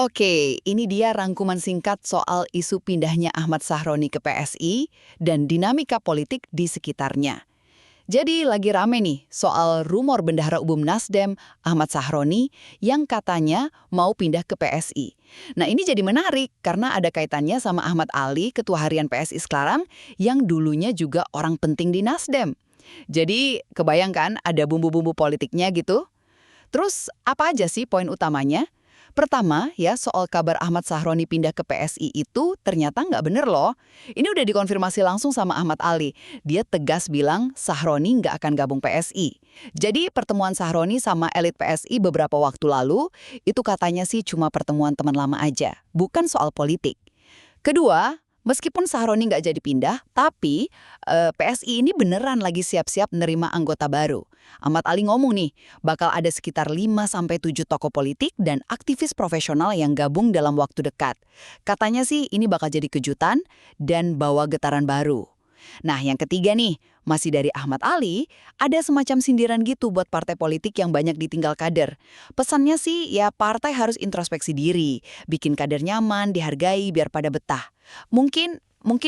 Oke, ini dia rangkuman singkat soal isu pindahnya Ahmad Sahroni ke PSI dan dinamika politik di sekitarnya. Jadi lagi rame nih soal rumor Bendahara Umum Nasdem Ahmad Sahroni yang katanya mau pindah ke PSI. Nah ini jadi menarik karena ada kaitannya sama Ahmad Ali, Ketua Harian PSI sekarang, yang dulunya juga orang penting di Nasdem. Jadi kebayangkan ada bumbu-bumbu politiknya gitu. Terus apa aja sih poin utamanya? Pertama, ya soal kabar Ahmad Sahroni pindah ke PSI itu ternyata nggak bener loh. Ini udah dikonfirmasi langsung sama Ahmad Ali. Dia tegas bilang Sahroni nggak akan gabung PSI. Jadi pertemuan Sahroni sama elit PSI beberapa waktu lalu, itu katanya sih cuma pertemuan teman lama aja, bukan soal politik. Kedua, meskipun Sahroni nggak jadi pindah, tapi PSI ini beneran lagi siap-siap nerima anggota baru. Ahmad Ali ngomong nih, bakal ada sekitar 5-7 tokoh politik dan aktivis profesional yang gabung dalam waktu dekat. Katanya sih ini bakal jadi kejutan dan bawa getaran baru. Nah, yang ketiga nih, masih dari Ahmad Ali, ada semacam sindiran gitu buat partai politik yang banyak ditinggal kader. Pesannya sih, ya partai harus introspeksi diri, bikin kader nyaman, dihargai, biar pada betah. Mungkin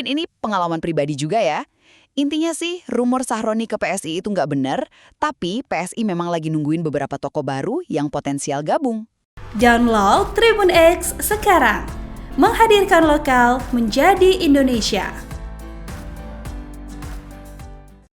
ini pengalaman pribadi juga ya. Intinya sih, rumor Sahroni ke PSI itu nggak benar, tapi PSI memang lagi nungguin beberapa tokoh baru yang potensial gabung. Download Tribun X sekarang, menghadirkan lokal menjadi Indonesia.